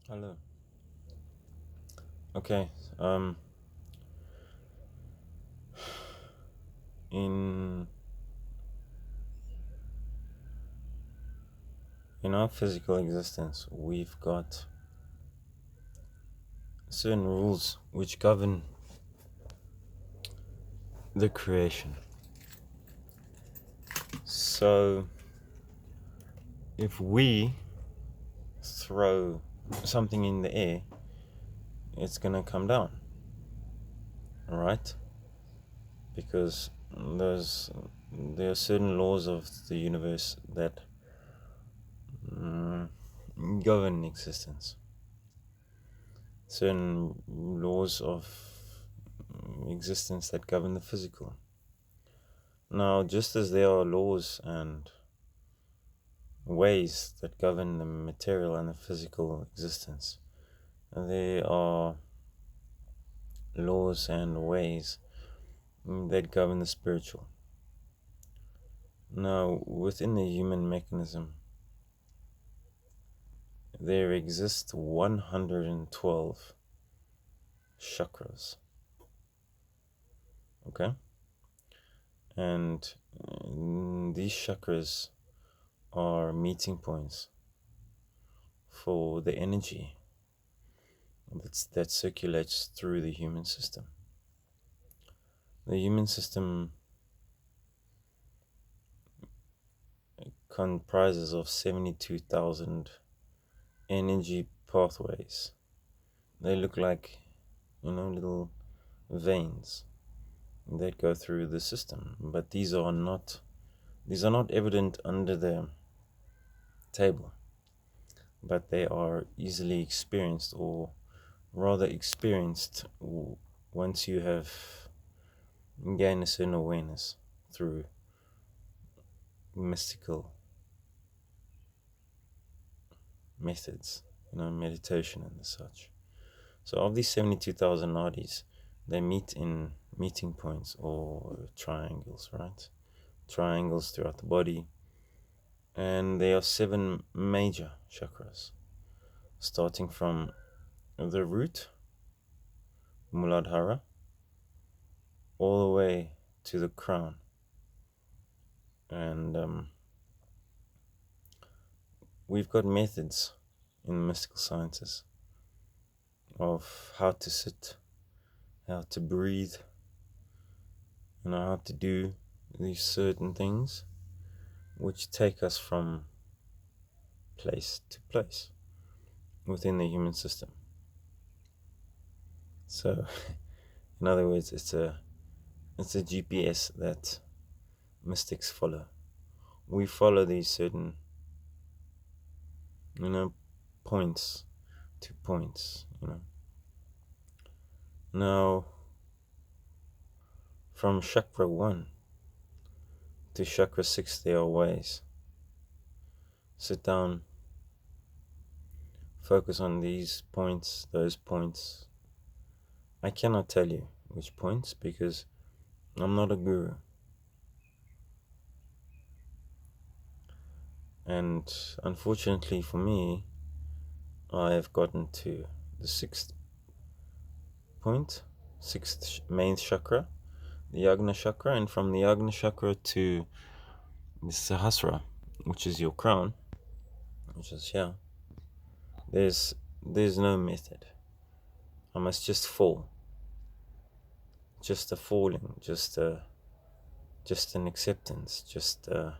Hello. Okay. Um. In in our physical existence, we've got certain rules which govern the creation. So, if we throw something in the air, it's gonna come down, all right? Because there are certain laws of the universe that mm, govern existence. Certain laws of existence that govern the physical. Now, just as there are laws and ways that govern the material and the physical existence, there are laws and ways that govern the spiritual. Now, within the human mechanism, there exist 112 chakras. Okay? And these chakras are meeting points for the energy that circulates through the human system. The human system comprises of 72,000 energy pathways. They look like, little veins that go through the system, but these are not evident under the table, but they are easily experienced, or rather experienced once you have gained a certain awareness through mystical methods, meditation and such. So of these 72,000 nadis, they meet in meeting points or triangles, right? Triangles throughout the body. And there are 7 major chakras, starting from the root, Muladhara, all the way to the crown. And we've got methods in mystical sciences of how to sit, how to breathe, how to do these certain things which take us from place to place within the human system. So, in other words, it's a GPS that mystics follow. We follow these certain, points to points. Now, from chakra 1 to chakra 6, there are ways. Sit down, focus on these points, those points. I cannot tell you which points because I'm not a guru. And unfortunately for me, I have gotten to the 6th point, 6th main chakra, the Agna chakra, and from the Agna chakra to the Sahasrara, which is your crown, which is here. There's no method. I must just fall. Just a falling, just an acceptance, just a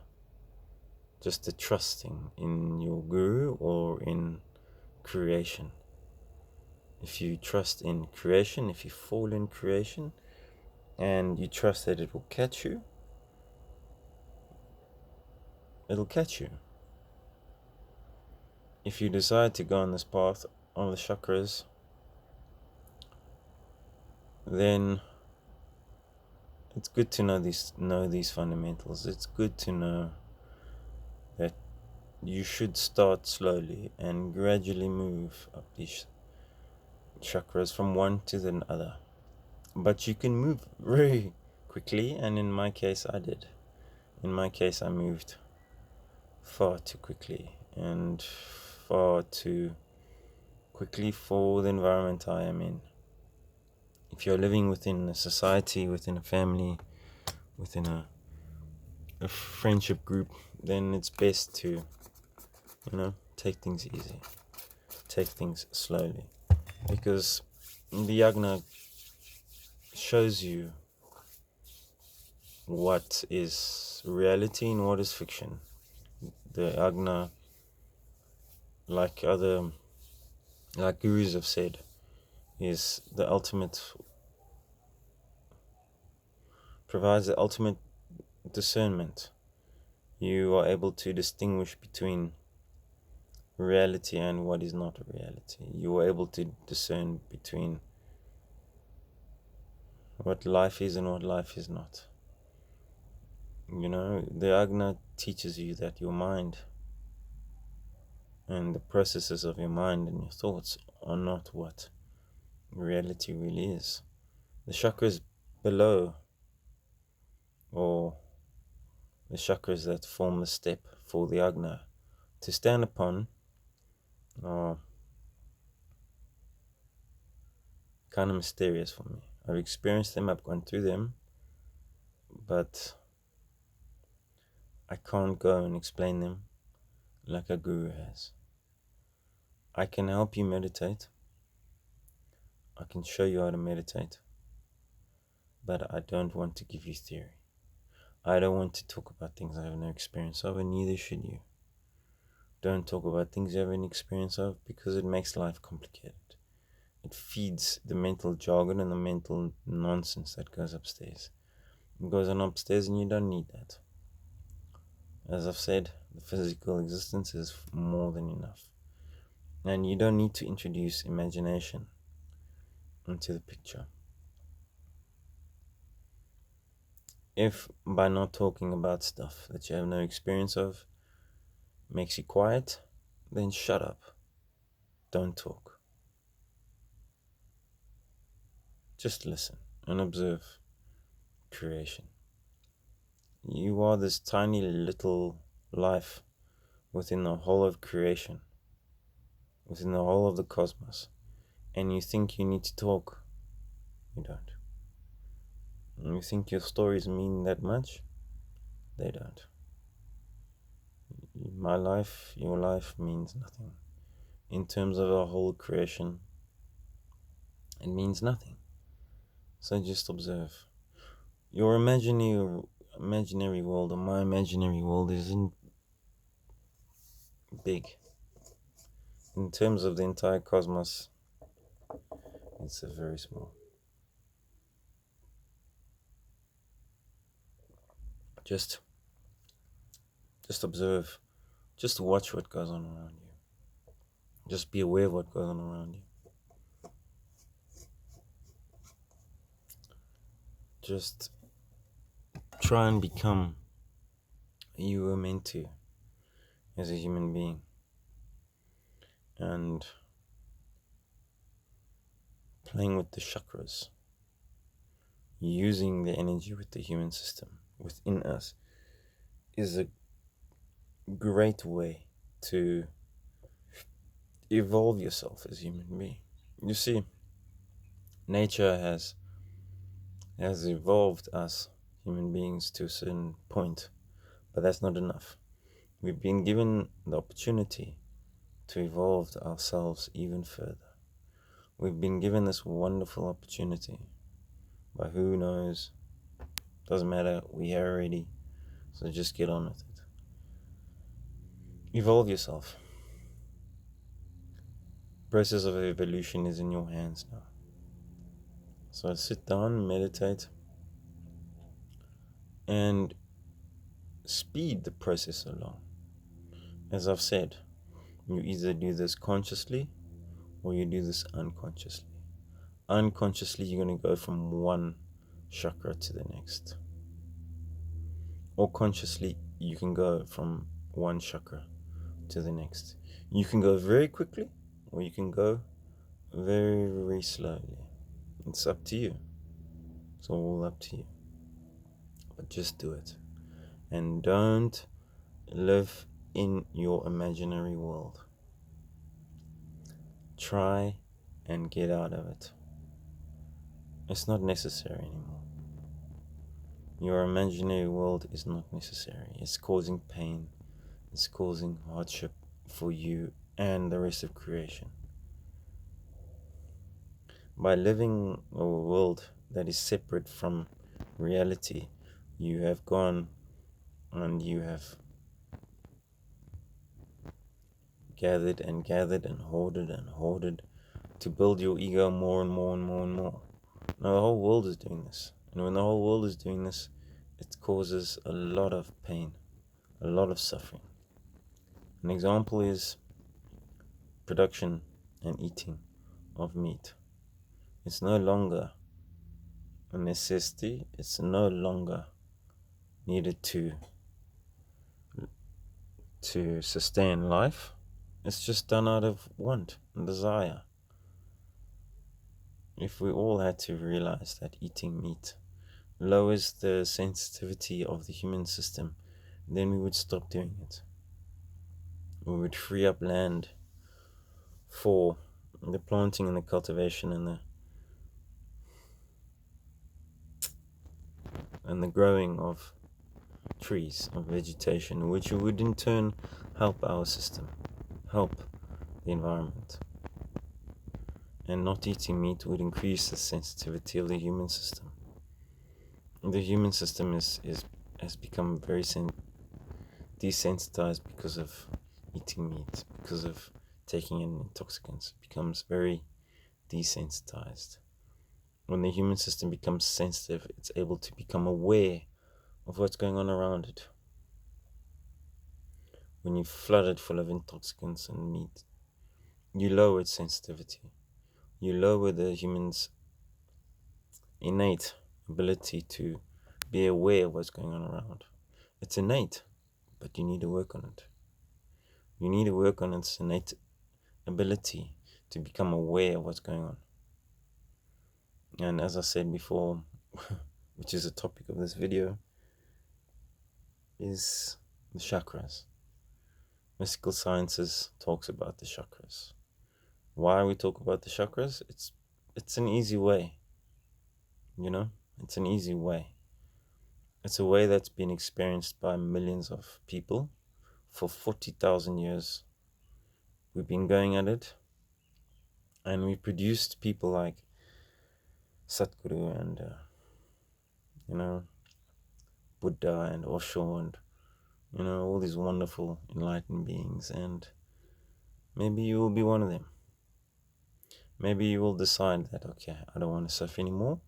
trusting in your guru or in creation. If you trust in creation, if you fall in creation, and you trust that it will catch you, it'll catch you. If you decide to go on this path of the chakras, then it's good to know these fundamentals. It's good to know that you should start slowly and gradually move up these chakras from one to the other. But you can move very quickly, and in my case I did. In my case I moved far too quickly and far too quickly for the environment I am in. If you're living within a society, within a family, within a friendship group, then it's best to, take things easy, take things slowly. Because the yagna shows you what is reality and what is fiction. The yagna, like gurus have said, is the ultimate, provides the ultimate discernment. You are able to distinguish between reality and what is not a reality. You are able to discern between what life is and what life is not. The Agna teaches you that your mind and the processes of your mind and your thoughts are not what reality really is. The chakras below, or the chakras that form the step for the Agna to stand upon, are kind of mysterious for me. I've experienced them, I've gone through them, but I can't go and explain them like a guru has. I can help you meditate. I can show you how to meditate. But I don't want to give you theory. I don't want to talk about things I have no experience of, and neither should you. Don't talk about things you have any experience of, because it makes life complicated. It feeds the mental jargon and the mental nonsense that goes upstairs. It goes on upstairs and you don't need that. As I've said, the physical existence is more than enough. And you don't need to introduce imagination into the picture. If by not talking about stuff that you have no experience of makes you quiet, then shut up. Don't talk. Just listen and observe creation. You are this tiny little life within the whole of creation, within the whole of the cosmos, and you think you need to talk. You don't. And you think your stories mean that much? They don't. My life, your life means nothing. In terms of our whole creation, it means nothing. So just observe. Your imaginary world, or my imaginary world, isn't big. In terms of the entire cosmos, it's a very small. Just observe. Just watch what goes on around you. Just be aware of what goes on around you. Just try and become who you were meant to as a human being. And playing with the chakras, using the energy with the human system within us, is a great way to evolve yourself as a human being. You see, nature has evolved us human beings to a certain point, but that's not enough. We've been given the opportunity to evolve ourselves even further. We've been given this wonderful opportunity by who knows. Doesn't matter, we are already. So just get on with it. Evolve yourself. Process of evolution is in your hands now. So sit down, meditate, and speed the process along. As I've said, you either do this consciously or you do this unconsciously. Unconsciously, you're going to go from one chakra to the next. Or consciously, you can go from one chakra to the next. You can go very quickly or you can go very, very slowly. It's up to you. It's all up to you. But just do it. And don't live in your imaginary world. Try and get out of it. It's not necessary anymore. Your imaginary world is not necessary. It's causing pain. It's causing hardship for you and the rest of creation. By living a world that is separate from reality, you have gone and you have gathered and gathered and hoarded to build your ego more and more and more and more. Now the whole world is doing this. And when the whole world is doing this, it causes a lot of pain, a lot of suffering. An example is production and eating of meat. It's no longer a necessity. It's no longer needed to sustain life. It's just done out of want and desire. If we all had to realize that eating meat lowers the sensitivity of the human system, then we would stop doing it. We would free up land for the planting and the cultivation and the growing of trees, of vegetation, which would in turn help our system, help the environment. And not eating meat would increase the sensitivity of the human system. The human system has become very desensitized because of eating meat, because of taking in intoxicants. It becomes very desensitized. When the human system becomes sensitive, it's able to become aware of what's going on around it. When you flood it full of intoxicants and meat, you lower its sensitivity. You lower the human's innate ability to be aware of what's going on around. It's innate, but you need to work on it. You need to work on its innate ability to become aware of what's going on. And as I said before, which is the topic of this video, is the chakras. Mystical Sciences talks about the chakras. Why we talk about the chakras? It's an easy way. It's an easy way. It's a way that's been experienced by millions of people for 40,000 years. We've been going at it, and we produced people like Satguru and Buddha and Osho and all these wonderful enlightened beings, and maybe you will be one of them. Maybe you will decide that, okay, I don't want to suffer anymore,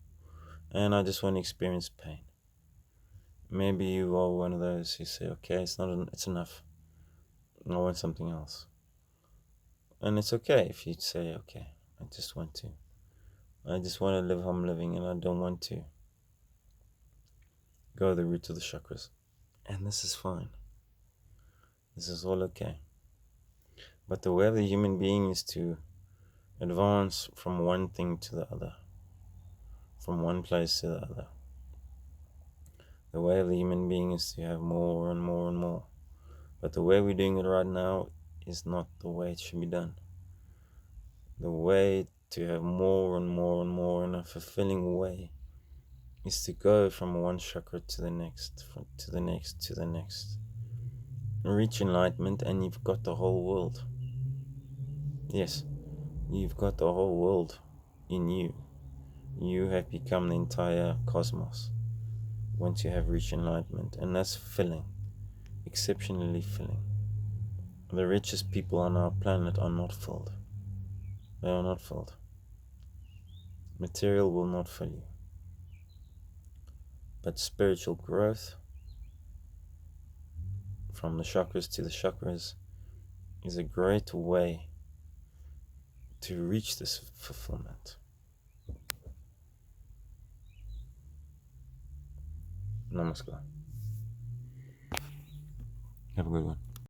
and I just want to experience pain. Maybe you are one of those who say, okay, it's enough. I want something else. And it's okay if you say, okay, I just want to live how I'm living, and I don't want to go the route of the chakras. And this is fine. This is all okay. But the way of the human being is to advance from one thing to the other, from one place to the other. The way of the human being is to have more and more and more. But the way we're doing it right now is not the way it should be done. The way to have more and more and more in a fulfilling way is to go from one chakra to the next, to the next, to the next. Reach enlightenment and you've got the whole world. Yes, you've got the whole world in you. You have become the entire cosmos once you have reached enlightenment, and that's filling, exceptionally filling. The richest people on our planet are not filled. They are not filled. Material will not fill you. But spiritual growth from the chakras to the chakras is a great way to reach this fulfillment. Namaskar. Have a good one.